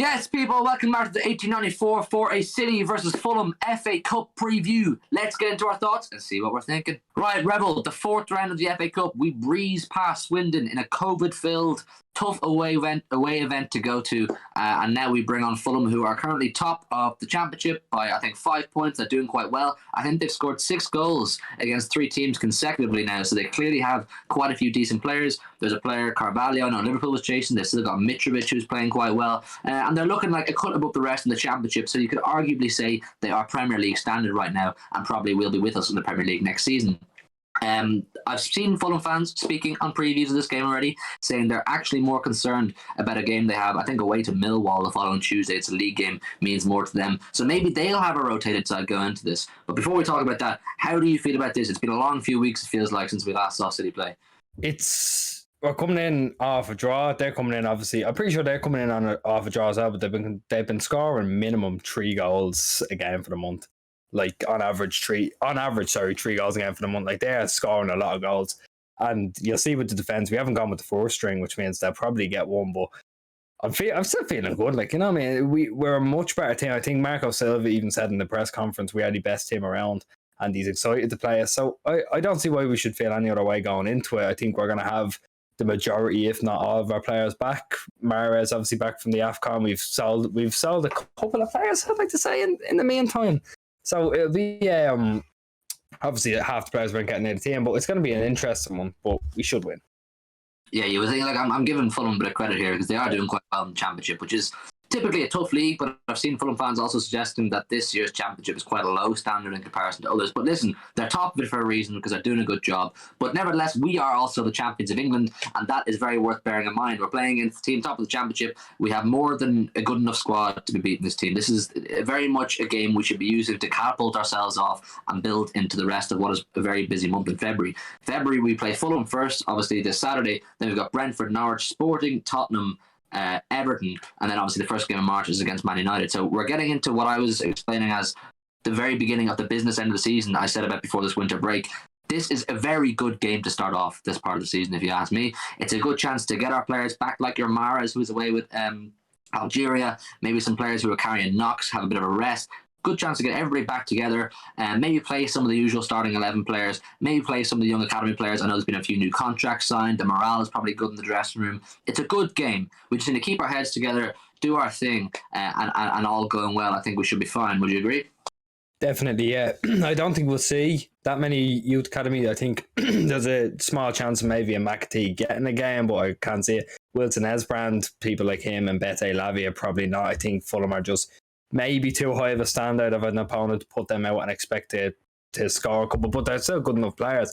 Yes, people, welcome back to the 1894 for a City versus Fulham FA Cup preview. Let's get into our thoughts and see what we're thinking. Right, Rebel, the fourth round of the FA Cup, we breeze past Swindon in a COVID-filled, tough away event to go to, and now we bring on Fulham, who are currently top of the Championship by, I think, 5 points. They're doing quite well. I think they've scored 6 goals against 3 teams consecutively now, so they clearly have quite a few decent players. There's a player, Carvalho, I know Liverpool was chasing. They've still got Mitrovic, who's playing quite well, and they're looking like a cut above the rest in the Championship, so you could arguably say they are Premier League standard right now and probably will be with us in the Premier League next season. I've seen Fulham fans speaking on previews of this game already, saying they're actually more concerned about a game they have, I think, away to Millwall the following Tuesday. It's a league game, means more to them. So maybe they'll have a rotated side going into this. But before we talk about that, how do you feel about this? It's been a long few weeks, it feels like, since we last saw City play. We're coming in off a draw. They're coming in, obviously. I'm pretty sure they're coming in off a draw as well, but they've been scoring minimum 3 goals a game for the month. Like on average, 3 goals again for the month. Like they're scoring a lot of goals, and you'll see with the defense, we haven't gone with the 4th string, which means they'll probably get one. But I'm still feeling good. Like, you know, I mean, we're a much better team. I think Marco Silva even said in the press conference we are the best team around, and he's excited to play us. So I don't see why we should feel any other way going into it. I think we're going to have the majority, if not all, of our players back. Mahrez obviously back from the AFCON. We've sold a couple of players, I'd like to say, in the meantime. So it'll be obviously half the players weren't getting out of the team, but it's going to be an interesting one. But we should win. Yeah, you were thinking, like, I'm giving Fulham a bit of credit here because they are doing quite well in the Championship, which is typically a tough league, but I've seen Fulham fans also suggesting that this year's Championship is quite a low standard in comparison to others. But listen, they're top of it for a reason because they're doing a good job. But nevertheless, we are also the champions of England, and that is very worth bearing in mind. We're playing against the team top of the Championship. We have more than a good enough squad to be beating this team. This is very much a game we should be using to catapult ourselves off and build into the rest of what is a very busy month in February. February, we play Fulham first, obviously, this Saturday. Then we've got Brentford, Norwich, Sporting, Tottenham, Everton, and then obviously the first game of March is against Man United. So we're getting into what I was explaining as the very beginning of the business end of the season. I said about before this winter break. This is a very good game to start off this part of the season, if you ask me. It's a good chance to get our players back, like your Mahrez, who's away with Algeria. Maybe some players who are carrying knocks, have a bit of a rest. Good chance to get everybody back together and maybe play some of the usual starting 11 players, maybe play some of the young academy players. I know there's been a few new contracts signed. The morale is probably good in the dressing room. It's a good game. We just need to keep our heads together, do our thing, and all going well. I think we should be fine. Would you agree? Definitely, yeah. I don't think we'll see that many youth academy. I think there's a small chance of maybe a McAtee getting a game, but I can't see it. Wilson Esbrand, people like him, and Bete Lavia probably not. I think Fulham are just maybe too high of a standard of an opponent to put them out and expect to score a couple, but they're still good enough players.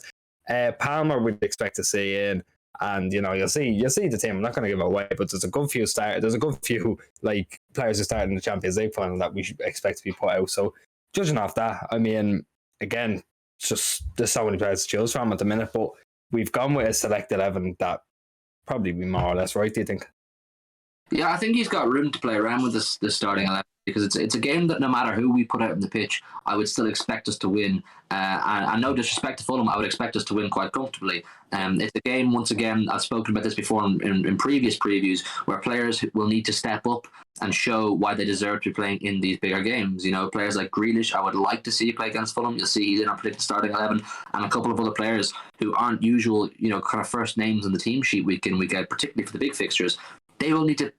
Palmer we'd expect to see in, and you know you'll see the team. I'm not going to give it away, but there's a good few like players who started in the Champions League final that we should expect to be put out. So judging off that, I mean, again, it's just there's so many players to choose from at the minute, but we've gone with a select 11 that probably be more or less right. Do you think? Yeah, I think he's got room to play around with this starting 11 because it's a game that no matter who we put out on the pitch, I would still expect us to win. And no disrespect to Fulham, I would expect us to win quite comfortably. It's a game, once again, I've spoken about this before in previous previews, where players will need to step up and show why they deserve to be playing in these bigger games. You know, players like Grealish, I would like to see play against Fulham. You'll see he's in our predicted starting 11, and a couple of other players who aren't usual, you know, kind of first names on the team sheet week in, week out, particularly for the big fixtures. They will need to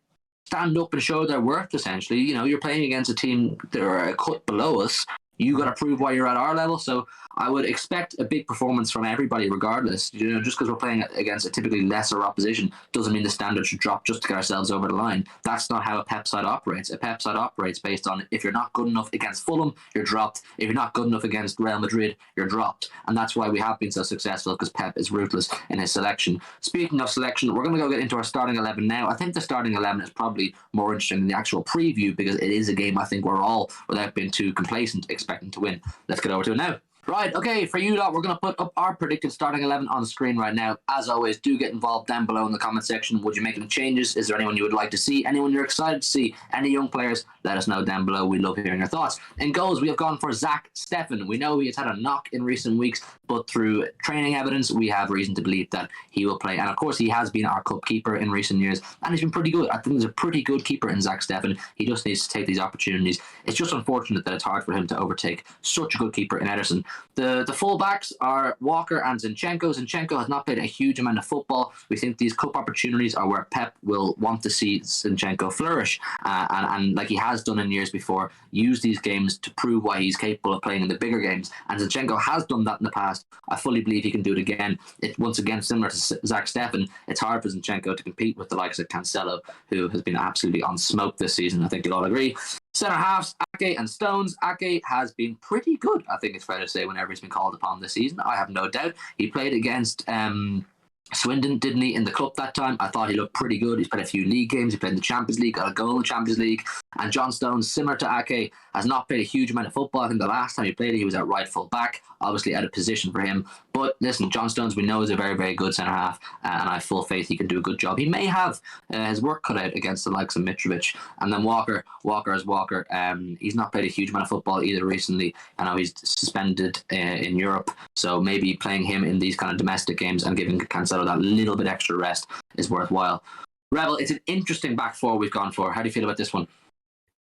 stand up and show their worth, essentially. You know, you're playing against a team that are a cut below us. You got to prove why you're at our level. So I would expect a big performance from everybody regardless. You know, just because we're playing against a typically lesser opposition doesn't mean the standard should drop just to get ourselves over the line. That's not how a Pep side operates. A Pep side operates based on if you're not good enough against Fulham, you're dropped. If you're not good enough against Real Madrid, you're dropped. And that's why we have been so successful, because Pep is ruthless in his selection. Speaking of selection, we're going to go get into our starting 11 now. I think the starting 11 is probably more interesting than the actual preview because it is a game I think we're all, without being too complacent, expecting to win. Let's get over to it now. Right, okay, for you lot, we're going to put up our predicted starting 11 on the screen right now. As always, do get involved down below in the comment section. Would you make any changes? Is there anyone you would like to see? Anyone you're excited to see? Any young players? Let us know down below. We love hearing your thoughts. In goals, we have gone for Zach Steffen. We know he has had a knock in recent weeks, but through training evidence, we have reason to believe that he will play. And of course, he has been our cup keeper in recent years, and he's been pretty good. I think he's a pretty good keeper in Zach Steffen. He just needs to take these opportunities. It's just unfortunate that it's hard for him to overtake such a good keeper in Ederson. The full-backs are Walker and Zinchenko. Zinchenko has not played a huge amount of football. We think these cup opportunities are where Pep will want to see Zinchenko flourish, and like he has done in years before, use these games to prove why he's capable of playing in the bigger games. And Zinchenko has done that in the past. I fully believe he can do it again. It's once again similar to Zach Steffen. It's hard for Zinchenko to compete with the likes of Cancelo, who has been absolutely on smoke this season. I think you'll all agree. Centre halves, Ake and Stones. Ake has been pretty good, I think it's fair to say, whenever he's been called upon this season. I have no doubt. He played against Swindon, didn't he, in the club that time? I thought he looked pretty good. He's played a few league games. He played in the Champions League, got a goal in the Champions League. And John Stones, similar to Ake, has not played a huge amount of football. I think the last time he played it, he was at right full back, obviously out of position for him. But listen, John Stones, we know, is a very, very good centre half, and I have full faith he can do a good job. He may have his work cut out against the likes of Mitrovic. And then Walker is Walker. He's not played a huge amount of football either recently. I know he's suspended in Europe, so maybe playing him in these kind of domestic games and giving Cancelo that little bit extra rest is worthwhile. Rebel, it's an interesting back four we've gone for. How do you feel about this one?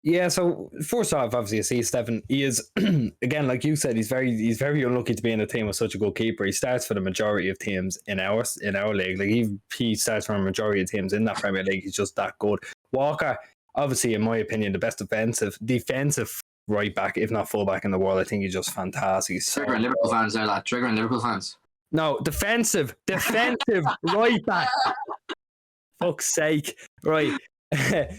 Yeah, so first off, obviously, I see Steffen. He is, again, like you said, he's very unlucky to be in a team with such a good keeper. He starts for the majority of teams in our league. Like he starts for a majority of teams in that Premier League. He's just that good. Walker, obviously, in my opinion, the best defensive right back, if not full back in the world. I think he's just fantastic. Triggering Liverpool fans there, lad. Triggering Liverpool fans. No, defensive right back. Fuck's sake. Right.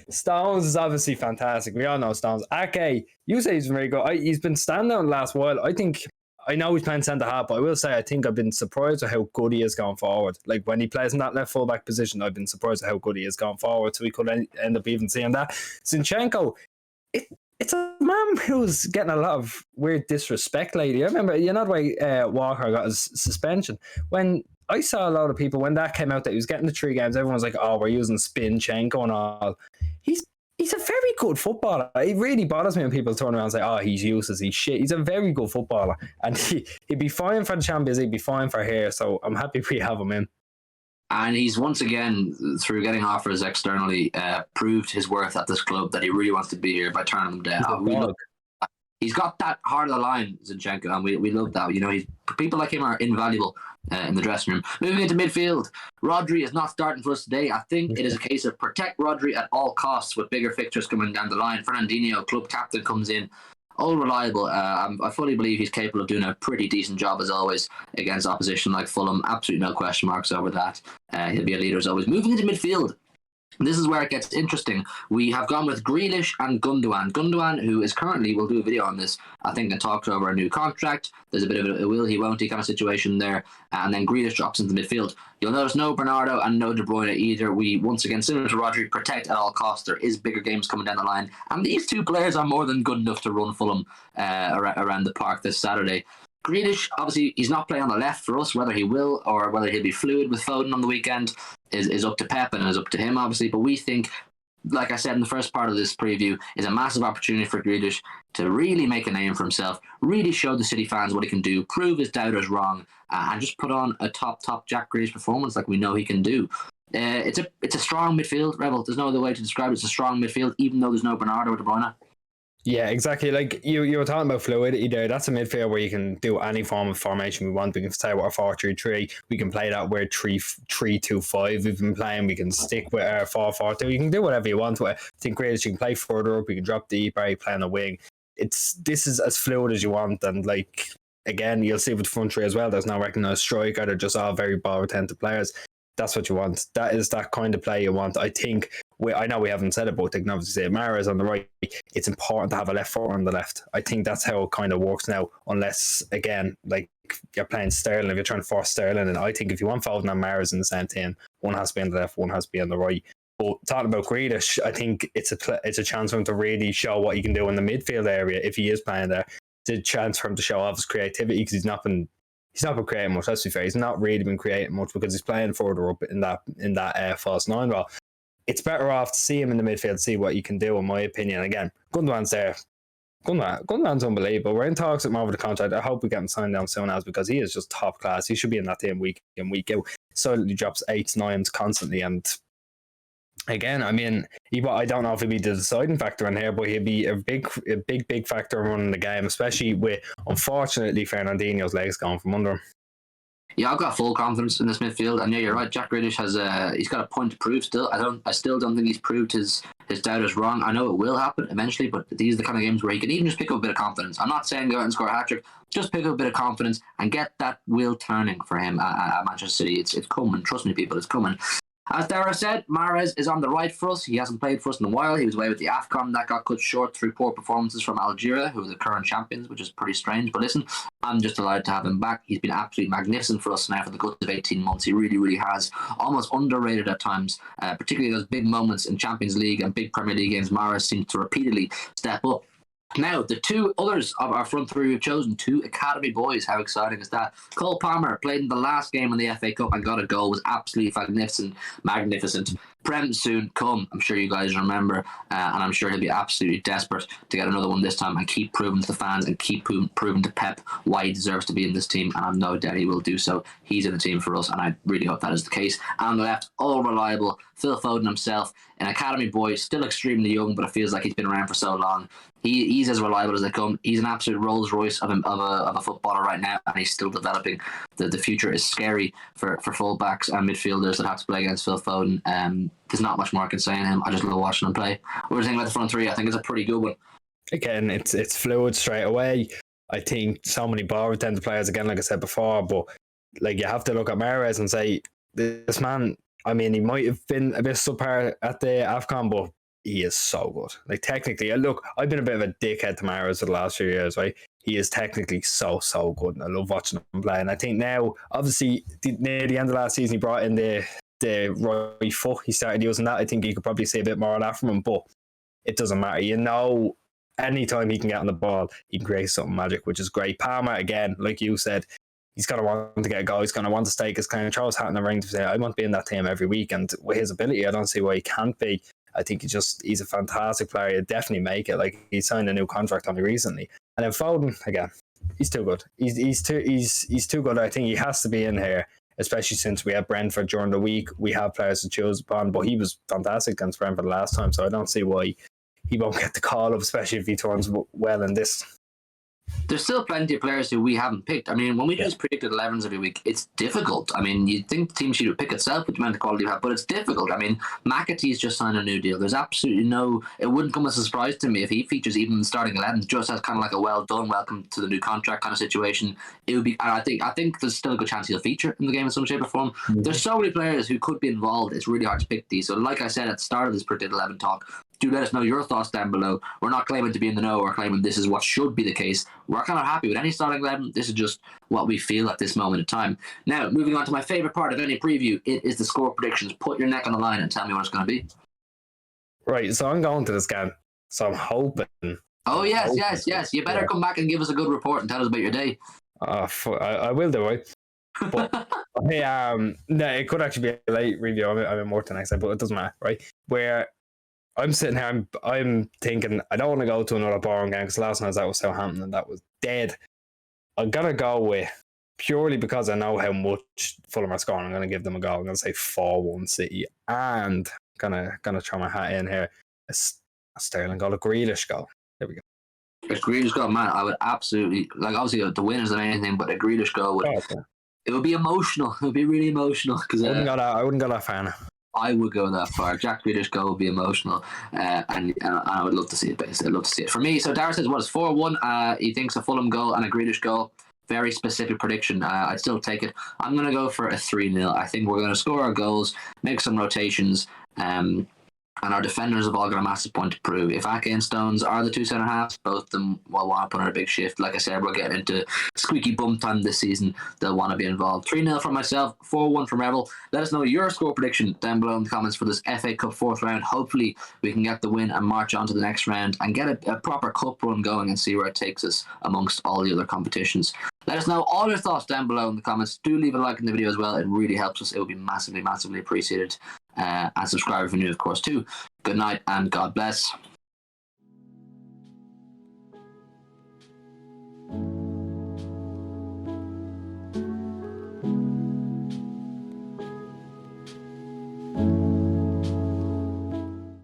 Stones is obviously fantastic. We all know Stones. Ake, you say he's very good. He's been standing out in the last while. I know he's playing centre half, but I will say I think I've been surprised at how good he is going forward. Like when he plays in that left full back position, I've been surprised at how good he is going forward. So we could end up even seeing that. Zinchenko, it's a man who's getting a lot of weird disrespect lately. I remember, the way Walker got his suspension. When I saw a lot of people, when that came out that he was getting the 3 games, everyone was like, oh, we're using Spinchenko and all. He's a very good footballer. It really bothers me when people turn around and say, oh, he's useless, he's shit. He's a very good footballer. And he'd be fine for the Champions League, he'd be fine for here. So I'm happy we have him in. And he's once again, through getting offers externally, proved his worth at this club, that he really wants to be here by turning them down. He's got that heart of the line, Zinchenko, and we love that. People like him are invaluable in the dressing room. Moving into midfield, Rodri is not starting for us today. I think it is a case of protect Rodri at all costs with bigger fixtures coming down the line. Fernandinho, club captain, comes in. All reliable. I fully believe he's capable of doing a pretty decent job as always against opposition like Fulham. Absolutely no question marks over that. He'll be a leader as always. Moving into midfield. This is where it gets interesting. We have gone with Grealish and Gundogan. Gundogan, who is currently, we'll do a video on this, I think, and talk over a new contract. There's a bit of a will he, won't he kind of situation there. And then Grealish drops into midfield. You'll notice no Bernardo and no De Bruyne either. We, once again, similar to Rodri, protect at all costs. There is bigger games coming down the line. And these two players are more than good enough to run Fulham around the park this Saturday. Grealish, obviously, he's not playing on the left for us. Whether he will or whether he'll be fluid with Foden on the weekend is up to Pep and is up to him, obviously. But we think, like I said in the first part of this preview, is a massive opportunity for Grealish to really make a name for himself, really show the City fans what he can do, prove his doubters wrong, and just put on a top Jack Grealish performance like we know he can do. It's a strong midfield, Rebel. There's no other way to describe it. It's a strong midfield, even though there's no Bernardo or De Bruyne. Yeah, exactly. Like you were talking about fluidity there. That's a midfield where you can do any form of formation we want. We can stay with our 4-3-3. We can play that where 3-2-5 we've been playing. We can stick with our 4-4-2. You can do whatever you want with it. I think Grealish, you can play further up. We can drop deep, play on the wing. This is as fluid as you want. And like, again, you'll see with the front three as well. There's no recognised striker. They're just all very ball-retentive players. That's what you want. That is that kind of play you want. I think, I know we haven't said it, but they can obviously say Mahrez on the right. It's important to have a left foot on the left. I think that's how it kind of works now, unless, again, like you're playing Sterling, if you're trying to force Sterling, and I think if you want Foden and Mahrez in the same team, one has to be on the left, one has to be on the right. But talking about Grealish, I think it's a chance for him to really show what he can do in the midfield area if he is playing there. the chance for him to show off his creativity, because he's not been creating much. Let's be fair, he's not really been creating much because he's playing further up in that false nine role. It's better off to see him in the midfield, see what he can do, in my opinion. Again, Gundogan's there. Gundogan's unbelievable. We're in talks with him over the contract. I hope we get him signed down soon as, because he is just top class. He should be in that team week in, week out. Solidly drops 8s, 9s constantly. And again, I mean, I don't know if he'd be the deciding factor in here, but he'd be a big factor in running the game, especially with, unfortunately, Fernandinho's legs gone from under him. Yeah, I've got full confidence in this midfield, and yeah, you're right. Jack Grealish he's got a point to prove still. I still don't think he's proved his doubters wrong. I know it will happen eventually, but these are the kind of games where he can even just pick up a bit of confidence. I'm not saying go out and score a hat-trick, just pick up a bit of confidence and get that wheel turning for him at Manchester City. It's coming. Trust me, people, it's coming. As Dara said, Mahrez is on the right for us. He hasn't played for us in a while. He was away with the AFCON. That got cut short through poor performances from Algeria, who are the current champions, which is pretty strange. But listen, I'm just delighted to have him back. He's been absolutely magnificent for us now for the good of 18 months. He really, really has. Almost underrated at times, particularly those big moments in Champions League and big Premier League games. Mahrez seems to repeatedly step up. Now, the two others of our front three we've chosen, two academy boys. How exciting is that? Cole Palmer played in the last game in the FA Cup and got a goal. Was absolutely magnificent. Prem soon come. I'm sure you guys remember, and I'm sure he'll be absolutely desperate to get another one this time and keep proving to the fans and keep proving to Pep why he deserves to be in this team, and I've no doubt he will do so. He's in the team for us, and I really hope that is the case. And on the left, all reliable, Phil Foden himself, an academy boy, still extremely young, but it feels like he's been around for so long. He's as reliable as they come. He's an absolute Rolls Royce of a footballer right now, and he's still developing. The future is scary for fullbacks and midfielders that have to play against Phil Foden. There's not much more I can say on him. I just love watching him play. What do you think about the front three? I think it's a pretty good one. Again, it's fluid straight away. I think so many ball retentive players, again, like I said before, but like you have to look at Mahrez and say, this man, I mean, he might have been a bit subpar at the AFCON, but he is so good. Like, technically, look, I've been a bit of a dickhead to Mahrez for the last few years, right? He is technically so good, and I love watching him play. And I think now, obviously, near the end of last season, he brought in the right foot. He started using that. I think you could probably see a bit more of that from him, but it doesn't matter. You know, anytime he can get on the ball, he can create something magic, which is great. Palmer, again, like you said, he's going to want to get a goal. He's going to want to stake his claim. Throw his hat in the ring to say, I want to be in that team every week. And with his ability, I don't see why he can't be. I think he's a fantastic player. He'll definitely make it. Like, he signed a new contract only recently. And then Foden, again, he's too good. He's too good. I think he has to be in here, especially since we have Brentford during the week. We have players to choose upon, but he was fantastic against Brentford last time, so I don't see why he won't get the call up, especially if he turns well in this. There's still plenty of players who we haven't picked. I mean, when we just predicted 11s every week, it's difficult. I mean, you'd think the team sheet would pick itself with the amount of quality you have, but it's difficult. I mean, McAtee's just signed a new deal. There's absolutely it wouldn't come as a surprise to me if he features even in the starting 11, just as kind of like a well done, welcome to the new contract kind of situation. It would be, and I think there's still a good chance he'll feature in the game in some shape or form. Mm-hmm. There's so many players who could be involved. It's really hard to pick these. So, like I said at the start of this predicted 11 talk, do let us know your thoughts down below. We're not claiming to be in the know or claiming this is what should be the case. We're kind of happy with any starting 11. This is just what we feel at this moment in time. Now, moving on to my favourite part of any preview, it is the score predictions. Put your neck on the line and tell me what it's going to be. Right, so I'm going to this game. So I'm hoping. Oh, yes. You better come back and give us a good report and tell us about your day. I will do, right? But no, it could actually be a late review. I'm in more next time, but it doesn't matter, right? Where I'm sitting here, I'm thinking, I don't want to go to another boring game because last night that was Southampton and that was dead. I'm going to go with, purely because I know how much Fulham are scoring, I'm going to give them a goal. I'm going to say 4-1 City. And gonna throw my hat in here. A Sterling goal, a Grealish goal. There we go. A Grealish goal, man, I would absolutely, like, obviously the winners than anything, but a Grealish goal would, it would be emotional. It would be really emotional. Because I wouldn't go that far now. I would go that far. Jack Grealish goal would be emotional, and I would love to see it. Basically, I'd love to see it. For me, so Dara says, what is 4-1? He thinks a Fulham goal and a Grealish goal. Very specific prediction. I'd still take it. I'm going to go for a 3-0. I think we're going to score our goals, make some rotations, And our defenders have all got a massive point to prove. If Ake and Stones are the two centre halves, both of them will want to put on a big shift. Like I said, we're getting into squeaky bum time this season. They'll want to be involved. 3-0 from myself, 4-1 from Revel. Let us know your score prediction down below in the comments for this FA Cup fourth round. Hopefully, we can get the win and march on to the next round and get a proper cup run going and see where it takes us amongst all the other competitions. Let us know all your thoughts down below in the comments. Do leave a like in the video as well. It really helps us. It would be massively, massively appreciated. And subscribe if you're new, of course, too. Good night and God bless.